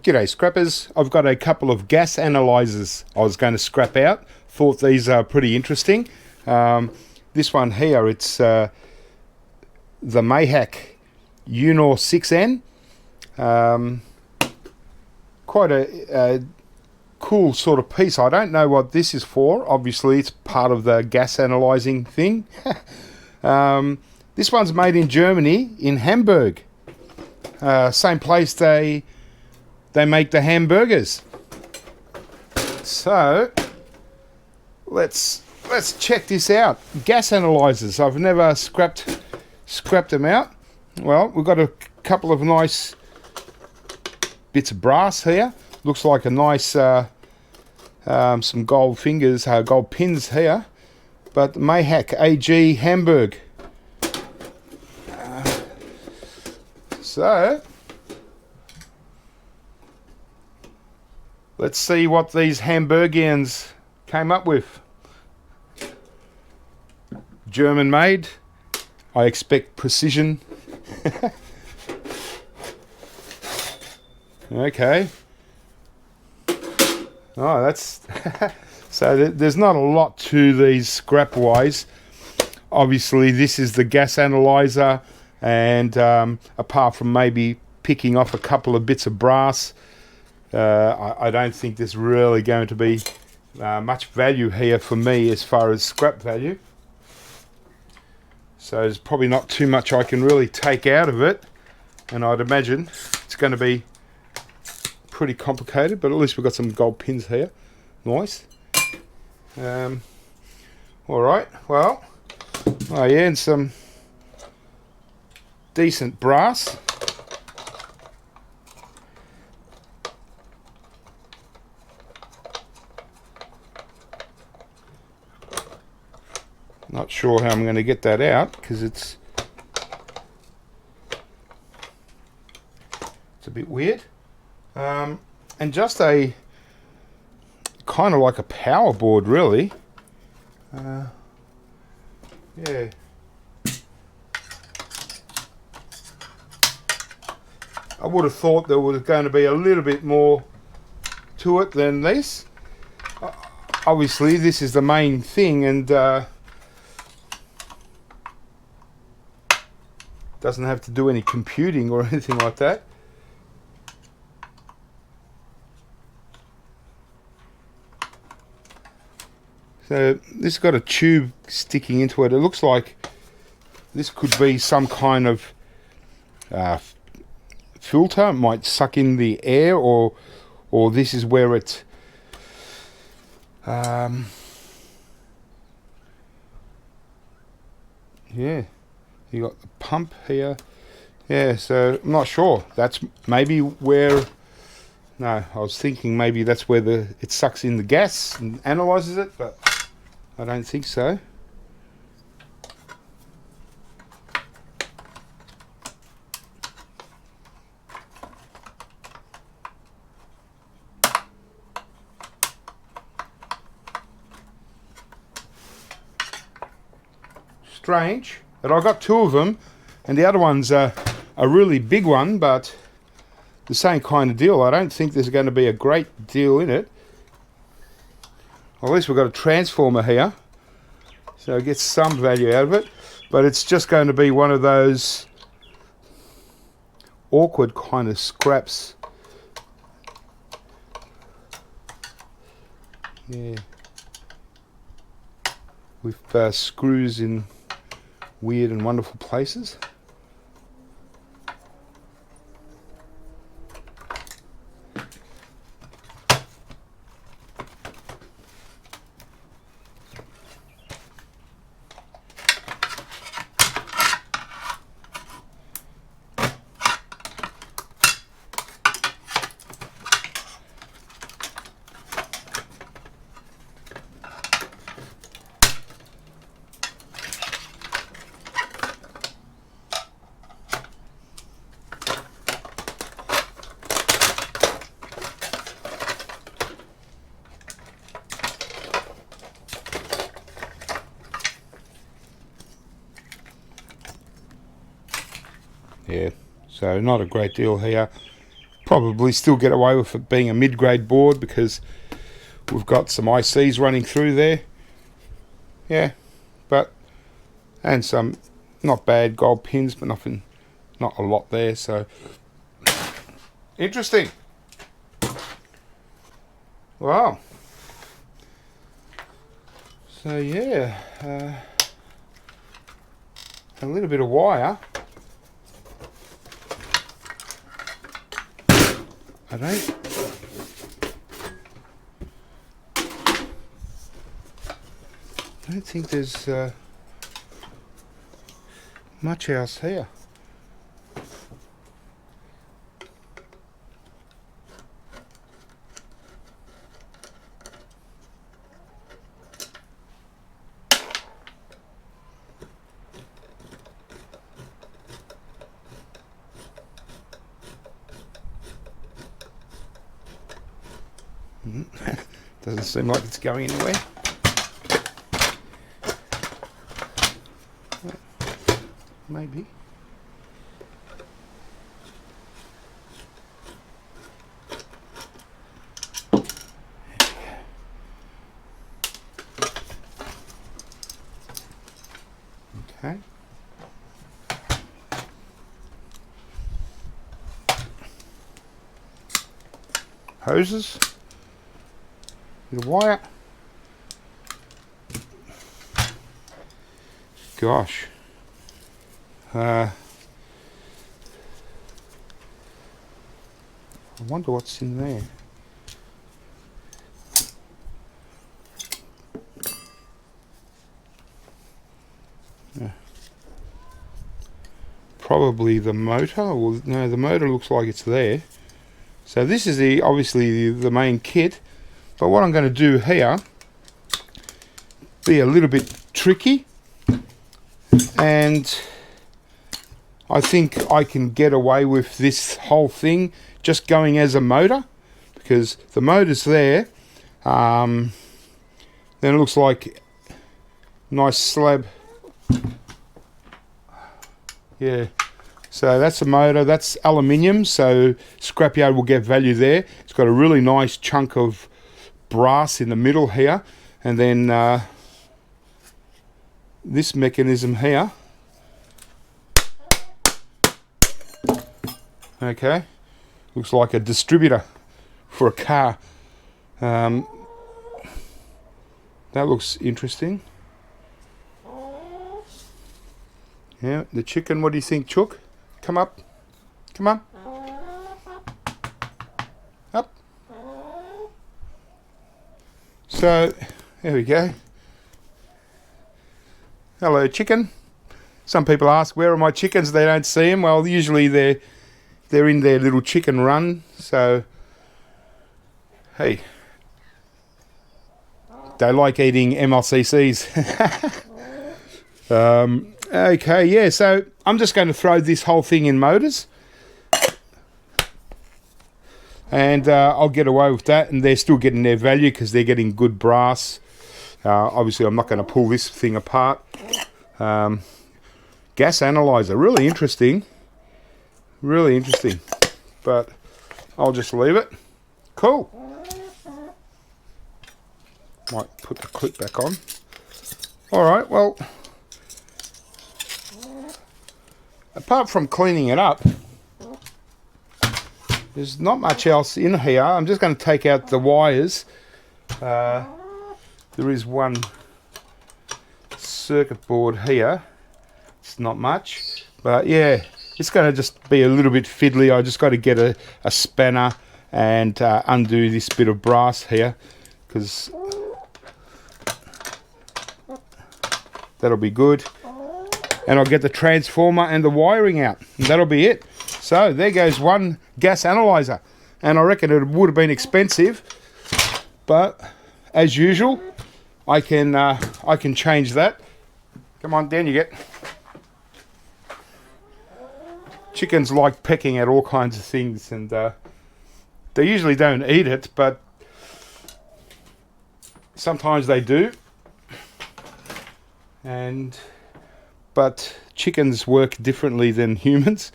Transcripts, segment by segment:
G'day scrappers, I've got a couple of gas analyzers I was going to scrap out. Thought these are pretty interesting. This one here, it's the Mayhac Unor 6N. Quite a cool sort of piece. I don't know what this is for. Obviously it's part of the gas analyzing thing. This one's made in Germany, in Hamburg. Same place they make the hamburgers. So let's check this out. Gas analyzers. I've never scrapped them out. Well, we've got a couple of nice bits of brass here. Looks like a nice some gold fingers, gold pins here. But Mayhac AG Hamburg. So let's see what these Hamburgians came up with. German made. I expect precision. Okay. Oh, that's so there's not a lot to these scrap wise. Obviously this is the gas analyzer, and apart from maybe picking off a couple of bits of brass, I don't think there's really going to be much value here for me as far as scrap value. So there's probably not too much I can really take out of it, and I'd imagine it's going to be pretty complicated, but at least we've got some gold pins here. Nice. Alright, well, oh yeah, and some decent brass. Not sure how I'm going to get that out because it's a bit weird. And just a kind of like a power board, really. Yeah. I would have thought there was going to be a little bit more to it than this. Obviously this is the main thing, and doesn't have to do any computing or anything like that. So this has got a tube sticking into it. It looks like this could be some kind of filter. It might suck in the air, or this is where it yeah, you got the pump here. Yeah, so I'm not sure. That's maybe where, no, I was thinking maybe that's where it sucks in the gas and analyzes it, but I don't think so. Strange that I got two of them, and the other one's a really big one, but the same kind of deal. I don't think there's going to be a great deal in it. Well, at least we've got a transformer here, so it gets some value out of it, but it's just going to be one of those awkward kind of scraps. Yeah, with screws in weird and wonderful places. Yeah, so not a great deal here. probably still get away with it being a mid-grade board because we've got some ICs running through there. Yeah, but, and some not bad gold pins, but nothing, not a lot there, so interesting. Wow. So yeah, a little bit of wire. I don't think there's much else here. Doesn't seem like it's going anywhere. Maybe. Okay. Hoses. Bit of wire. Gosh. I wonder what's in there. Yeah. Probably the motor. Well, no, the motor looks like it's there. So this is obviously the main kit. But what I'm going to do here, be a little bit tricky, and I think I can get away with this whole thing just going as a motor, because the motor's there. Then it looks like nice slab. Yeah, so that's a motor, that's aluminium, so scrapyard will get value there. It's got a really nice chunk of brass in the middle here, and then this mechanism here, okay, looks like a distributor for a car. That looks interesting. Yeah, the chicken, what do you think, Chook? Come up, come on, up. So, there we go. Hello, chicken. Some people ask, where are my chickens? They don't see them. Well, usually they're in their little chicken run. So, hey, they like eating MLCCs. Okay, yeah. So I'm just going to throw this whole thing in motors, and I'll get away with that, and they're still getting their value because they're getting good brass. Obviously I'm not going to pull this thing apart. Gas analyzer, really interesting, but I'll just leave it. Cool. Might put the clip back on. Alright, well, apart from cleaning it up, there's not much else in here. I'm just going to take out the wires. There is one circuit board here. It's not much, but yeah, it's going to just be a little bit fiddly. I just got to get a spanner and undo this bit of brass here, because that'll be good. And I'll get the transformer and the wiring out, and that'll be it. So there goes one gas analyzer, and I reckon it would have been expensive, but as usual, I can change that. Come on, down you get. Chickens like pecking at all kinds of things, and they usually don't eat it, but sometimes they do. But chickens work differently than humans,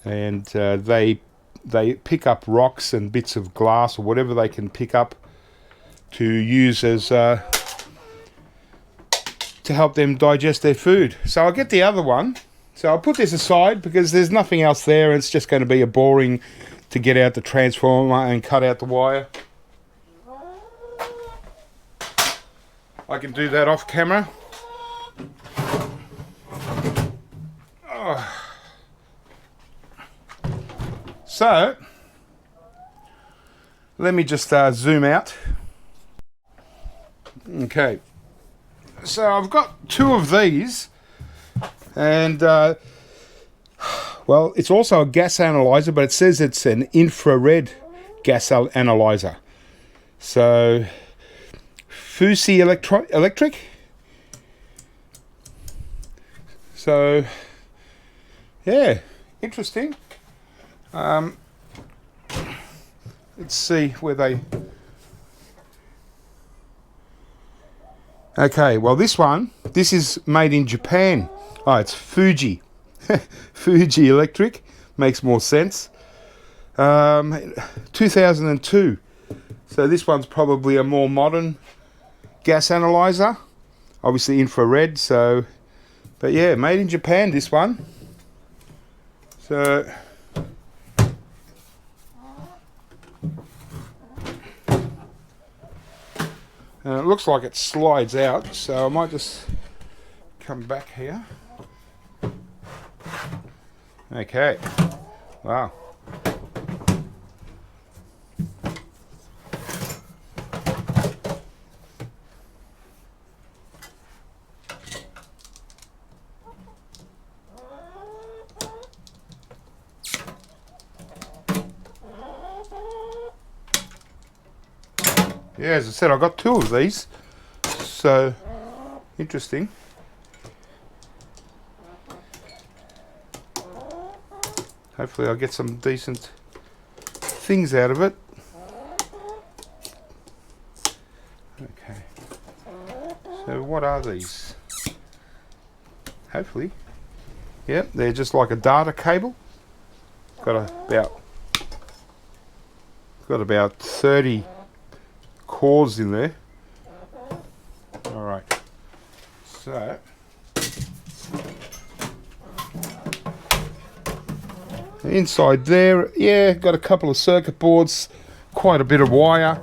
and they they pick up rocks and bits of glass or whatever they can pick up to use as to help them digest their food. So I'll get the other one. So I'll put this aside because there's nothing else there, and it's just going to be a boring to get out the transformer and cut out the wire. I can do that off camera. Oh. So let me just zoom out. Okay, so I've got two of these, and well, it's also a gas analyzer, but it says it's an infrared gas analyzer. So Fusi electric. So yeah, interesting. Let's see where they... Okay, well this is made in Japan. Oh, it's Fuji. Fuji Electric. Makes more sense. 2002. So this one's probably a more modern gas analyzer. Obviously infrared, so... But yeah, made in Japan, this one. So... And it looks like it slides out, so I might just come back here. Okay. Wow. Yeah, as I said, I got two of these, so interesting. Hopefully I'll get some decent things out of it. Okay, so what are these? Hopefully, yep, they're just like a data cable. Got about 30 cords in there. All right, so inside there, yeah, got a couple of circuit boards, quite a bit of wire,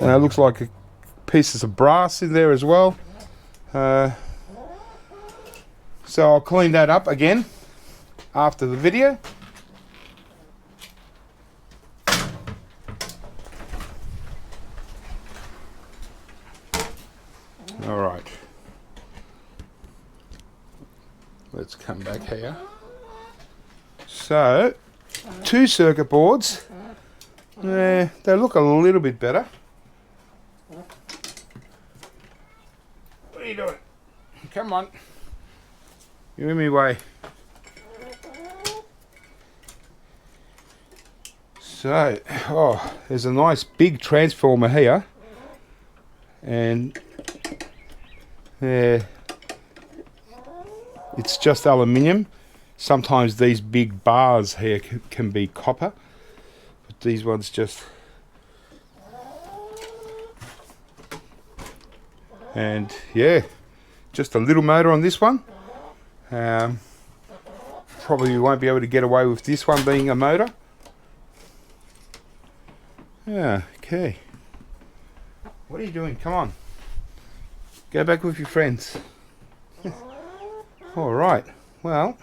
and it looks like pieces of brass in there as well. So I'll clean that up again after the video. All right, let's come back here. So, two circuit boards. They look a little bit better. What are you doing? Come on. You're in my way. So, oh, there's a nice big transformer here. And it's just aluminium. Sometimes these big bars here can be copper, but these ones just... And yeah, just a little motor on this one. Probably won't be able to get away with this one being a motor. Yeah, okay. What are you doing? Come on. Go back with your friends. All right, well...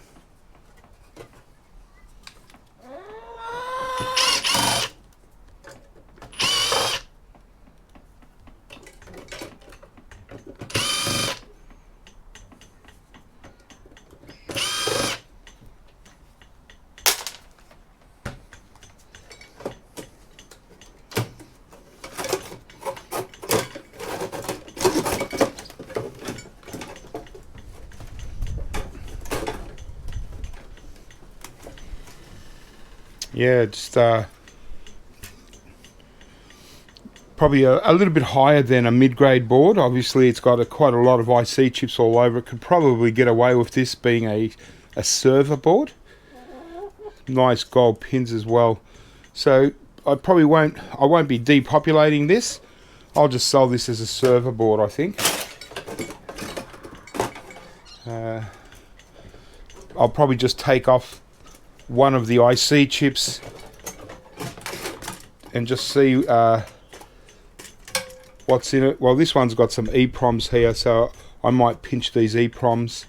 yeah, just probably a little bit higher than a mid-grade board. Obviously it's got quite a lot of IC chips all over it. Could probably get away with this being a server board. Nice gold pins as well. So I won't be depopulating this. I'll just sell this as a server board, I think. I'll probably just take off one of the IC chips and just see what's in it. Well, this one's got some EPROMs here, so I might pinch these EPROMs.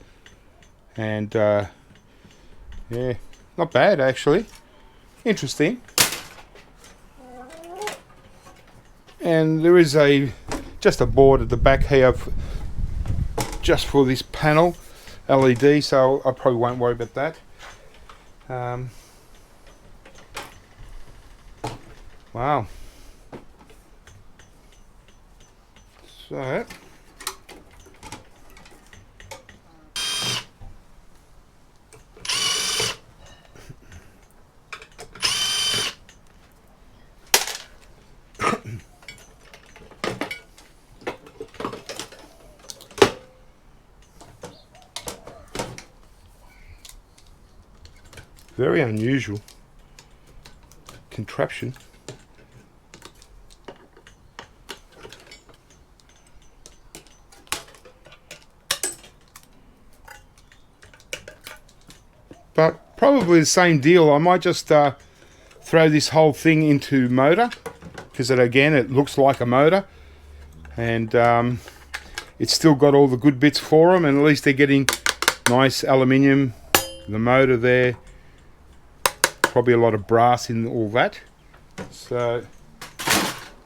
And yeah, not bad actually. Interesting. And there is just a board at the back here just for this panel LED, so I probably won't worry about that. Wow. So very unusual contraption. But probably the same deal. I might just throw this whole thing into motor, because it looks like a motor, and it's still got all the good bits for them, and at least they're getting nice aluminium, the motor there, probably a lot of brass in all that. So,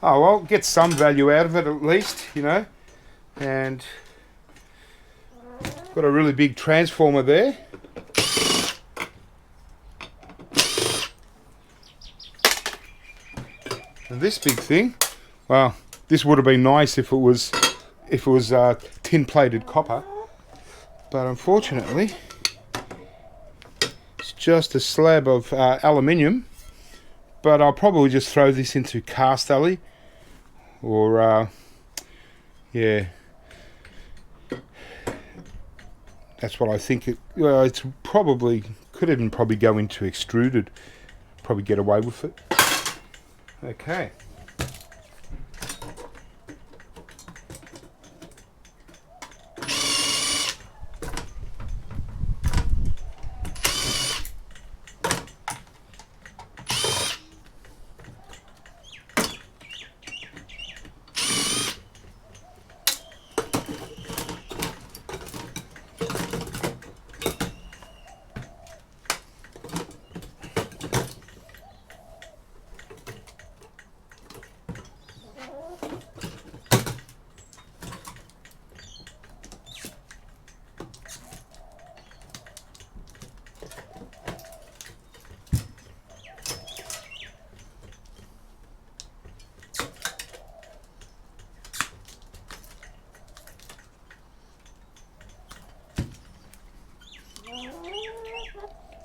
oh well, get some value out of it at least, you know. And got a really big transformer there. And this big thing, well, this would have been nice if it was tin plated copper, but unfortunately it's just a slab of aluminium. But I'll probably just throw this into cast alley, or yeah, that's what I think. Well, it's probably could even probably go into extruded, probably get away with it. Okay.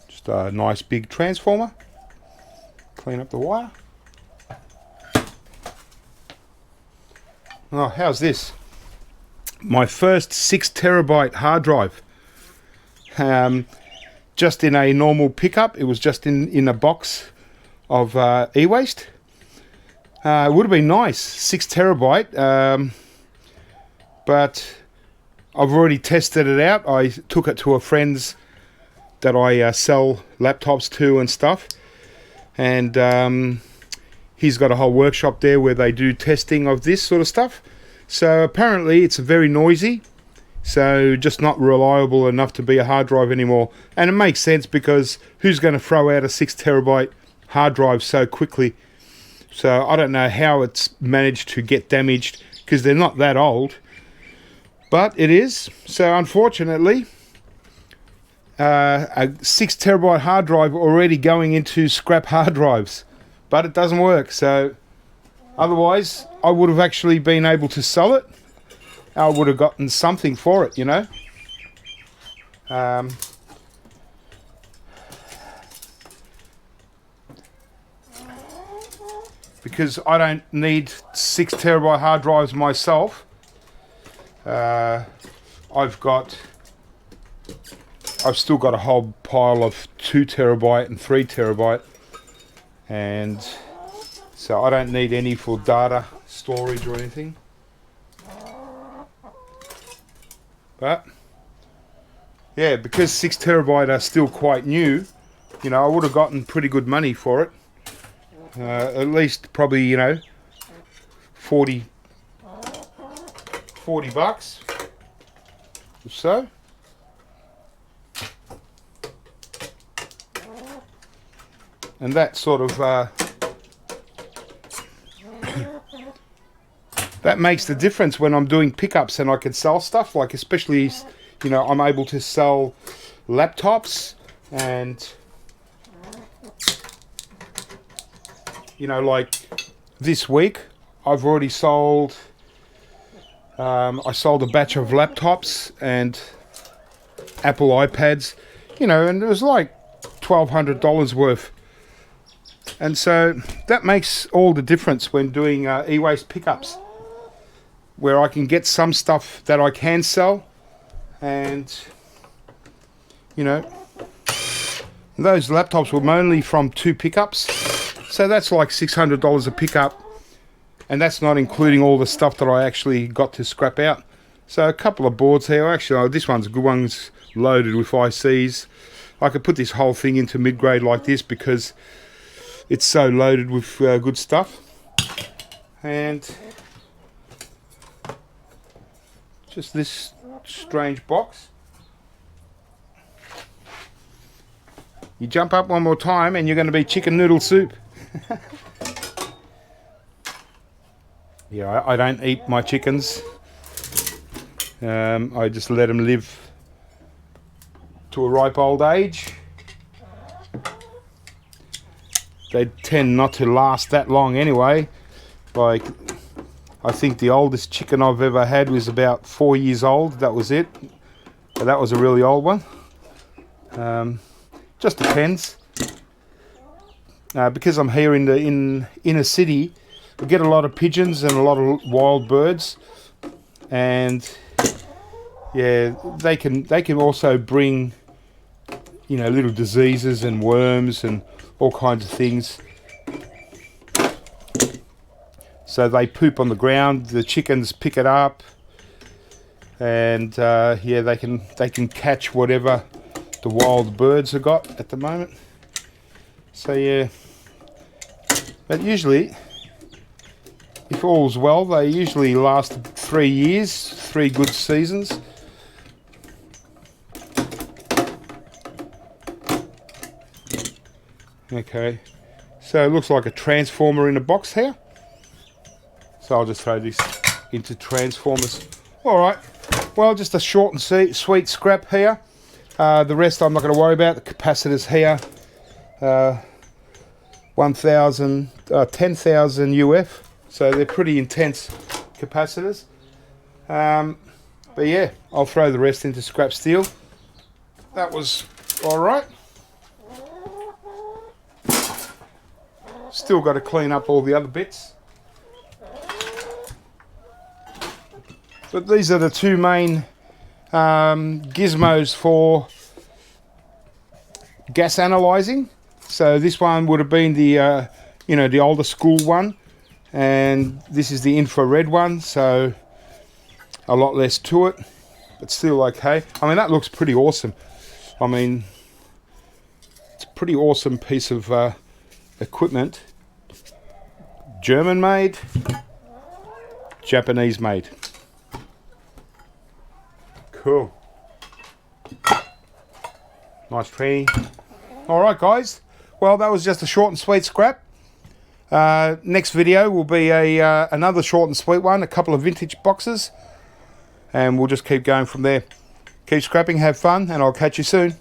Just a nice big transformer. Clean up the wire. Oh, how's this? My first 6 terabyte hard drive. Just in a normal pickup. It was just in a box of eWaste. It would have been nice, 6 terabyte. But I've already tested it out. I took it to a friend's that I sell laptops to and stuff, and he's got a whole workshop there where they do testing of this sort of stuff. So apparently it's very noisy, so just not reliable enough to be a hard drive anymore. And it makes sense, because who's going to throw out a 6 terabyte hard drive so quickly? So I don't know how it's managed to get damaged, because they're not that old, but it is. So unfortunately, a 6 terabyte hard drive already going into scrap hard drives, but it doesn't work. So otherwise I would have actually been able to sell it. I would have gotten something for it, you know. Because I don't need 6 terabyte hard drives myself. I've still got a whole pile of 2 terabyte and 3 terabyte, and so I don't need any for data storage or anything. But yeah, because 6 terabyte are still quite new, you know, I would have gotten pretty good money for it. At least probably, you know, 40 bucks or so. And that sort of that makes the difference when I'm doing pickups and I can sell stuff, like especially, you know, I'm able to sell laptops, and you know, like this week I've already sold I sold a batch of laptops and Apple iPads, you know, and it was like $1,200 worth. And so that makes all the difference when doing eWaste pickups, where I can get some stuff that I can sell, and you know, those laptops were mainly from 2 pickups, so that's like $600 a pickup, and that's not including all the stuff that I actually got to scrap out. So a couple of boards here. Actually, this one's a good one, it's loaded with ICs. I could put this whole thing into mid-grade like this because it's so loaded with good stuff. And just this strange box. You jump up one more time and you're going to be chicken noodle soup. Yeah, I don't eat my chickens. I just let them live to a ripe old age. They tend not to last that long anyway. Like, I think the oldest chicken I've ever had was about 4 years old. That was it. But that was a really old one. Just depends. Because I'm here in the inner city, we get a lot of pigeons and a lot of wild birds, and yeah, they can also bring, you know, little diseases and worms and all kinds of things. So they poop on the ground, the chickens pick it up, and yeah, they can catch whatever the wild birds have got at the moment. So yeah, but usually, if all's well, they usually last 3 years, 3 good seasons. Okay, so it looks like a transformer in a box here. So I'll just throw this into transformers. Alright, well, just a short and sweet scrap here. The rest I'm not going to worry about. The capacitors here, 10,000 UF. So they're pretty intense capacitors. But yeah, I'll throw the rest into scrap steel. That was alright. Still got to clean up all the other bits. But these are the 2 main gizmos for gas analyzing. So this one would have been the you know, the older school one, and this is the infrared one, so a lot less to it, but still okay. I mean, that looks pretty awesome. I mean, it's a pretty awesome piece of equipment. German made, Japanese made. Cool. Nice training. Alright guys, well, that was just a short and sweet scrap. Next video will be another short and sweet one, a couple of vintage boxes, and we'll just keep going from there. Keep scrapping, have fun, and I'll catch you soon.